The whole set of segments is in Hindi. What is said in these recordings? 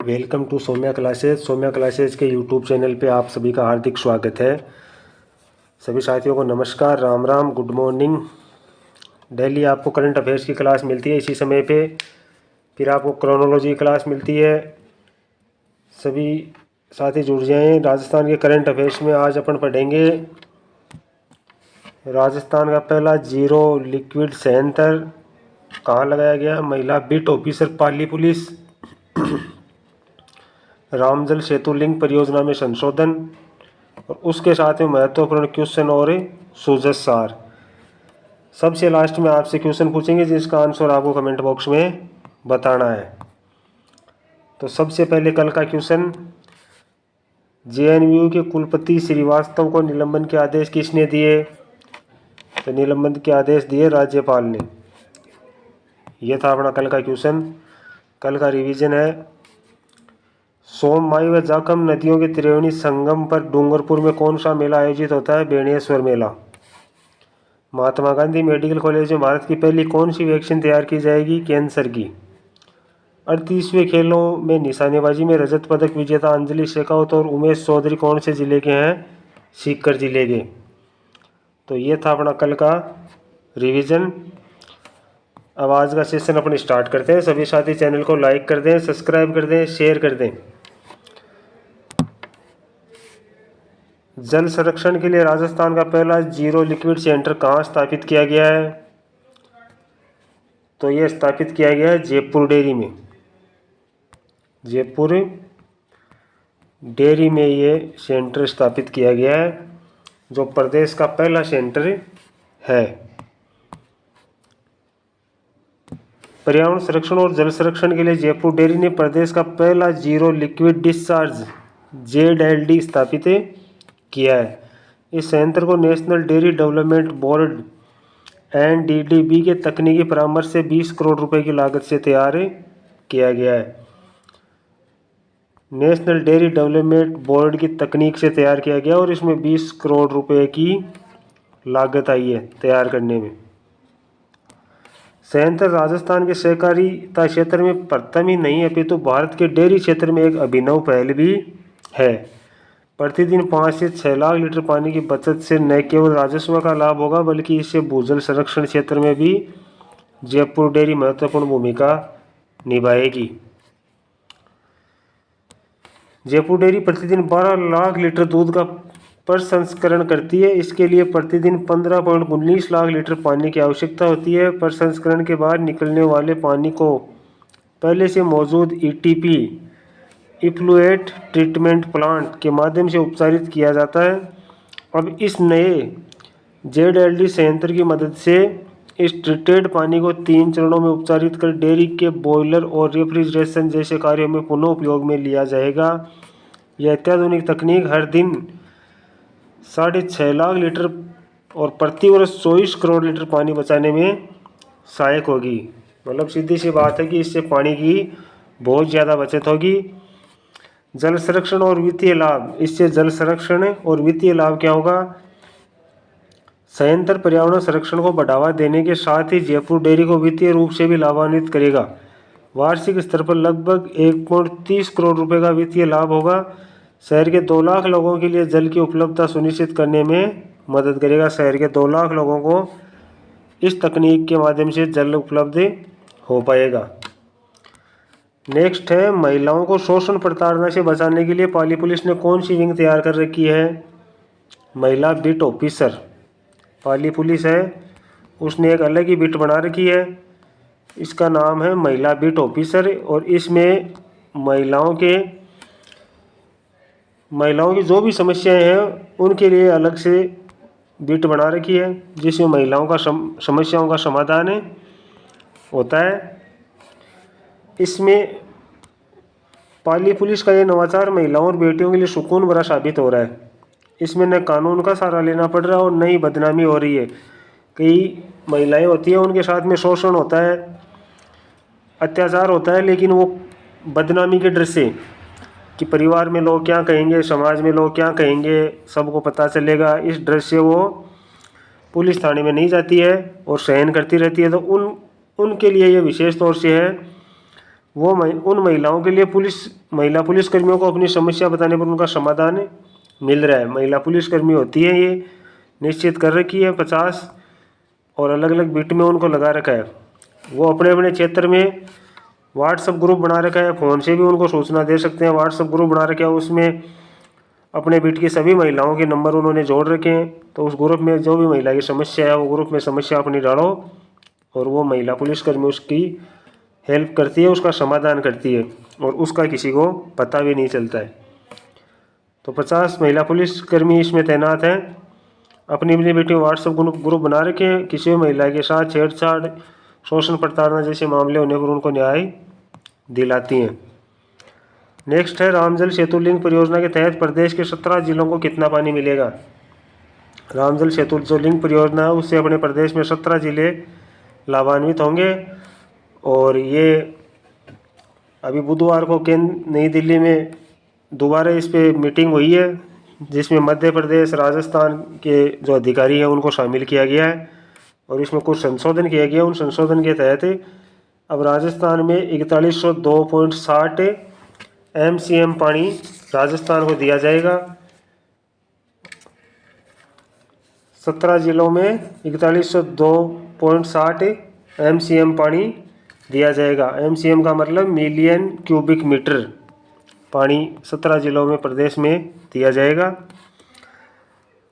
Welcome to Saumya classes. Saumya classes के यूट्यूब चैनल पे आप सभी का हार्दिक स्वागत है। सभी साथियों को नमस्कार, Ram Ram, good morning. Daily आपको करंट अफेयर्स की क्लास मिलती है इसी समय पे, फिर आपको क्रोनोलॉजी क्लास मिलती है। सभी साथी जुड़ जाएं। राजस्थान के करंट अफेयर्स में आज अपन पढ़ेंगे राजस्थान का पहला जीरो लिक्विड संयंत्र कहाँ लगाया गया, महिला बिट ऑफिसर पाली पुलिस, रामजल सेतु लिंक परियोजना में संशोधन, और उसके साथ में महत्वपूर्ण क्वेश्चन और सूजस सार। सबसे लास्ट में आपसे क्वेश्चन पूछेंगे जिसका आंसर आपको कमेंट बॉक्स में बताना है। तो सबसे पहले कल का क्वेश्चन, जेएनयू के कुलपति श्रीवास्तव को निलंबन के आदेश किसने दिए? तो निलंबन के आदेश दिए राज्यपाल ने। यह था अपना कल का क्वेश्चन। कल का रिवीजन है, सोम, माई व जाखम नदियों के त्रिवेणी संगम पर डूंगरपुर में कौन सा मेला आयोजित होता है? बेणेश्वर मेला। महात्मा गांधी मेडिकल कॉलेज में भारत की पहली कौन सी वैक्सीन तैयार की जाएगी? कैंसर की। 38वें खेलों में निशानेबाजी में रजत पदक विजेता अंजलि शेखावत और उमेश चौधरी कौन से जिले के हैं? सीकर जिले के। तो ये था अपना कल का रिवीजन। अब आज का सेशन अपन स्टार्ट करते हैं। सभी साथी चैनल को लाइक कर दें, सब्सक्राइब कर दें, शेयर कर दें। जल संरक्षण के लिए राजस्थान का पहला जीरो लिक्विड सेंटर कहाँ स्थापित किया गया है? तो यह स्थापित किया गया है जयपुर डेयरी में। जयपुर डेयरी में ये सेंटर स्थापित किया गया है, जो प्रदेश का पहला सेंटर है। पर्यावरण संरक्षण और जल संरक्षण के लिए जयपुर डेयरी ने प्रदेश का पहला जीरो लिक्विड डिस्चार्ज ZLD स्थापित किया है। इस संयंत्र को national dairy development board NDDB के तकनीकी परामर्श से 20 करोड़ रुपए की लागत से तैयार किया गया है। नेशनल डेयरी डेवलपमेंट बोर्ड की तकनीक से तैयार किया गया और इसमें 20 करोड़ रुपए की लागत आई है तैयार करने में। संयंत्र राजस्थान के सहकारिता क्षेत्र में प्रथम ही नहीं है, अपितु भारत के डेयरी क्षेत्र में एक अभिनव पहल भी है। प्रतिदिन 5 से 6 लाख लीटर पानी की बचत से न केवल राजस्व का लाभ होगा, बल्कि इससे भूजल संरक्षण क्षेत्र में भी जयपुर डेयरी महत्वपूर्ण भूमिका निभाएगी। जयपुर डेयरी प्रतिदिन 12 लाख लीटर दूध का प्रसंस्करण करती है। इसके लिए प्रतिदिन 15.19 लाख लीटर पानी की आवश्यकता होती है। प्रसंस्करण के बाद निकलने वाले पानी को पहले से मौजूद ETP इफ्लुएट ट्रीटमेंट प्लांट के माध्यम से उपचारित किया जाता है। अब इस नए ZLD संयंत्र की मदद से इस ट्रीटेड पानी को 3 चरणों में उपचारित कर डेयरी के बॉयलर और रेफ्रिजरेशन जैसे कार्यों में पुनः उपयोग में लिया जाएगा। यह अत्याधुनिक तकनीक हर दिन 6.5 लाख लीटर और प्रति वर्ष 24 करोड़ लीटर पानी बचाने में सहायक होगी। मतलब सीधी सी बात है कि इससे पानी की बहुत ज़्यादा बचत होगी। जल संरक्षण और वित्तीय लाभ, इससे जल संरक्षण और वित्तीय लाभ क्या होगा? संयंत्र पर्यावरण संरक्षण को बढ़ावा देने के साथ ही जयपुर डेयरी को वित्तीय रूप से भी लाभान्वित करेगा। वार्षिक स्तर पर लगभग 1.30 करोड़ रुपए का वित्तीय लाभ होगा। शहर के 2 लाख लोगों के लिए जल की उपलब्धता सुनिश्चित करने में मदद करेगा। शहर के 2 लाख लोगों को इस तकनीक के माध्यम से जल उपलब्ध हो पाएगा। नेक्स्ट है, महिलाओं को शोषण प्रताड़ना से बचाने के लिए पाली पुलिस ने कौन सी विंग तैयार कर रखी है? महिला बिट ऑफिसर। पाली पुलिस है, उसने एक अलग ही बिट बना रखी है। इसका नाम है महिला बिट ऑफिसर और इसमें महिलाओं की जो भी समस्याएं हैं उनके लिए अलग से बिट बना रखी है, जिसमें महिलाओं का समस्याओं का समाधान होता है। इसमें पाली पुलिस का ये नवाचार महिलाओं और बेटियों के लिए सुकून भरा साबित हो रहा है। इसमें न कानून का सहारा लेना पड़ रहा है और न ही बदनामी हो रही है। कई महिलाएं होती हैं, उनके साथ में शोषण होता है, अत्याचार होता है, लेकिन वो बदनामी के डर से कि परिवार में लोग क्या कहेंगे, समाज में लोग क्या कहेंगे, सबको पता चलेगा, इस डर से वो पुलिस थाने में नहीं जाती है और सहन करती रहती है। तो उनके लिए ये विशेष तौर से है। वो उन महिलाओं के लिए महिला पुलिसकर्मियों को अपनी समस्या बताने पर उनका समाधान मिल रहा है। महिला पुलिसकर्मी होती है, ये निश्चित कर रखी है 50 और अलग अलग बिट में उनको लगा रखा है। वो अपने अपने क्षेत्र में व्हाट्सएप ग्रुप बना रखा है, फ़ोन से भी उनको सूचना दे सकते हैं। व्हाट्सएप ग्रुप बना रखा है, उसमें अपने बिट की सभी महिलाओं के नंबर उन्होंने जोड़ रखे हैं। तो उस ग्रुप में जो भी महिला की समस्या है, वो ग्रुप में समस्या अपनी डालो और वो महिला पुलिसकर्मी उसकी हेल्प करती है, उसका समाधान करती है और उसका किसी को पता भी नहीं चलता है। तो 50 महिला पुलिसकर्मी इसमें तैनात हैं। अपनी अपनी बेटी व्हाट्सएप ग्रुप बना रखे हैं। किसी भी महिला के साथ छेड़छाड़, शोषण प्रताड़ना जैसे मामले होने पर उनको न्याय दिलाती हैं। नेक्स्ट है, रामजल सेतु लिंक परियोजना के तहत प्रदेश के 17 जिलों को कितना पानी मिलेगा। रामजल सेतु जो लिंक परियोजना है, उससे अपने प्रदेश में 17 जिले लाभान्वित होंगे। और ये अभी बुधवार को नई दिल्ली में दोबारा इस पे मीटिंग हुई है, जिसमें मध्य प्रदेश, राजस्थान के जो अधिकारी हैं उनको शामिल किया गया है और इसमें कुछ संशोधन किया गया। उन संशोधन के तहत अब राजस्थान में 4102.60 MCM पानी राजस्थान को दिया जाएगा। 17 जिलों में 4102.60 MCM पानी दिया जाएगा। MCM का मतलब मिलियन क्यूबिक मीटर पानी 17 जिलों में प्रदेश में दिया जाएगा।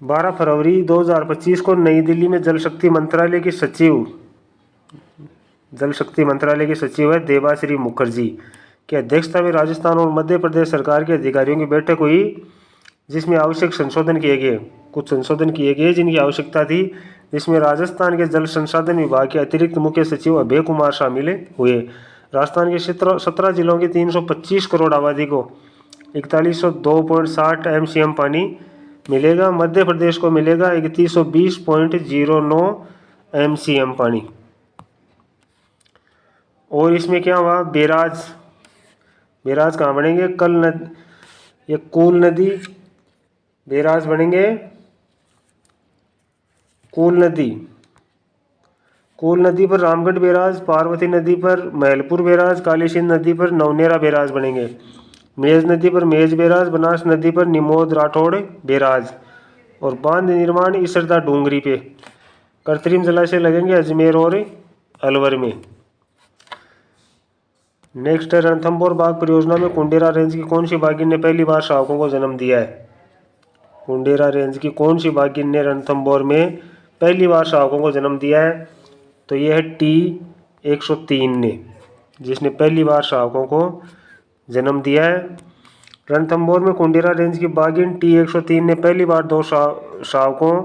12 फरवरी 2025 को नई दिल्ली में जल शक्ति मंत्रालय की सचिव है देबाश्री मुखर्जी की अध्यक्षता में राजस्थान और मध्य प्रदेश सरकार के अधिकारियों की बैठक हुई, जिसमें आवश्यक संशोधन किए गए। कुछ संशोधन किए गए जिनकी आवश्यकता थी, जिसमें राजस्थान के जल संसाधन विभाग के अतिरिक्त मुख्य सचिव अभय कुमार शामिल हुए। राजस्थान के 17 जिलों की 325 करोड़ आबादी को 4102.60 MCM पानी मिलेगा। मध्य प्रदेश को मिलेगा 3120.09 MCM पानी। और इसमें क्या हुआ, बैराज कहाँ बनेंगे, ये कूल नदी बैराज बनेंगे। कूल नदी पर रामगढ़ बैराज, पार्वती नदी पर महलपुर बैराज, कालीसिंध नदी पर नवनेरा बैराज बनेंगे। मेज नदी पर मेज बैराज, बनास नदी पर निमोद राठौड़ बैराज और बांध निर्माण इसरदा डूंगरी पे। कृत्रिम जलाशय लगेंगे अजमेर और अलवर में। नेक्स्ट है, रणथंभौर बाघ परियोजना में कुंडेरा रेंज की कौन सी बाघिन ने पहली बार शावकों को जन्म दिया है। कुंडेरा रेंज की कौन सी बाघिन ने रणथंभौर में पहली बार शावकों को जन्म दिया है, तो यह है T103 ने, जिसने पहली बार शावकों को जन्म दिया है। रणथंभौर में कुंडेरा रेंज की बाघिन T103 ने पहली बार 2 शावकों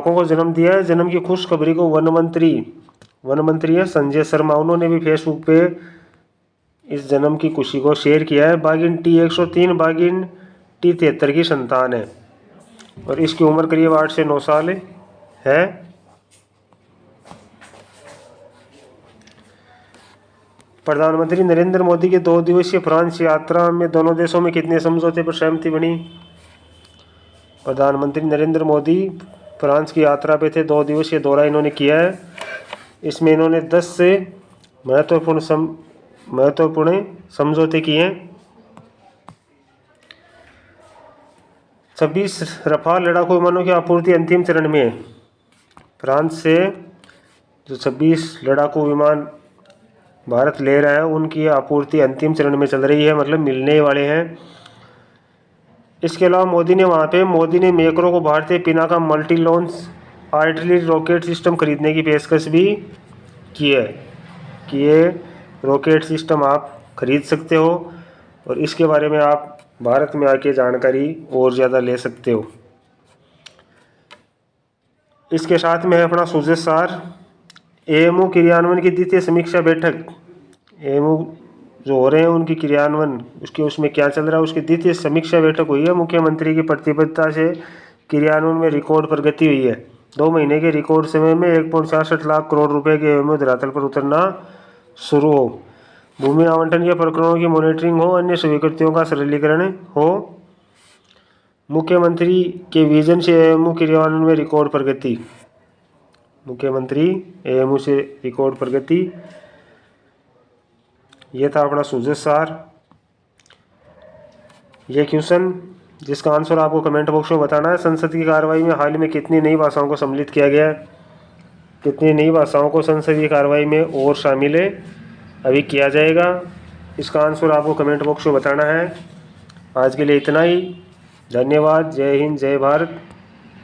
को जन्म दिया है। जन्म की खुशखबरी को वन मंत्री है संजय शर्मा, उन्होंने भी फेसबुक पे इस जन्म की खुशी को शेयर किया है। बाघिन T103 बाघिन T73 की संतान है और इसकी उम्र करीब 8 से 9 साल है। प्रधानमंत्री नरेंद्र मोदी की 2 दिवसीय फ्रांस यात्रा में दोनों देशों में कितने समझौते पर सहमति बनी। प्रधानमंत्री नरेंद्र मोदी फ्रांस की यात्रा पे थे, 2 दिवसीय दौरा इन्होंने किया है। इसमें इन्होंने 10 से महत्वपूर्ण समझौते किए हैं। 26 रफाल लड़ाकू विमानों की आपूर्ति अंतिम चरण में है। फ्रांस से जो 26 लड़ाकू विमान भारत ले रहा है, उनकी आपूर्ति अंतिम चरण में चल रही है, मतलब मिलने वाले हैं। इसके अलावा मोदी ने मैक्रो को भारतीय Pinaka multi launch artillery rocket system खरीदने की पेशकश भी की है कि ये रॉकेट सिस्टम आप खरीद सकते हो और इसके बारे में आप भारत में आके जानकारी और ज़्यादा ले सकते हो। इसके साथ में है अपना सुजय सार एएमओ क्रियान्वयन की द्वितीय समीक्षा बैठक। एएमओ जो हो रहे हैं उनकी क्रियान्वयन उसमें क्या चल रहा है, उसकी द्वितीय समीक्षा बैठक हुई है। मुख्यमंत्री की प्रतिबद्धता से क्रियान्वयन में रिकॉर्ड प्रगति हुई है। 2 महीने के रिकॉर्ड समय में 1.66 लाख करोड़ रुपए के एएमओ धरातल पर उतरना शुरू हो, भूमि आवंटन के प्रकरणों की मॉनिटरिंग हो, अन्य स्वीकृतियों का सरलीकरण हो। मुख्यमंत्री के विजन से एएमओ क्रियान्वयन में रिकॉर्ड प्रगति। मुख्यमंत्री एएमओ से रिकॉर्ड प्रगति। ये था अपना सूजत सार। ये क्वेश्चन जिसका आंसर आपको कमेंट बॉक्स में बताना है। संसद की कार्रवाई में हाल में कितनी नई भाषाओं को सम्मिलित किया गया है? कितनी नई भाषाओं को संसदीय कार्रवाई में और शामिल है अभी किया जाएगा? इसका आंसर आपको कमेंट बॉक्स में बताना है। आज के लिए इतना ही। धन्यवाद। जय हिंद, जय भारत।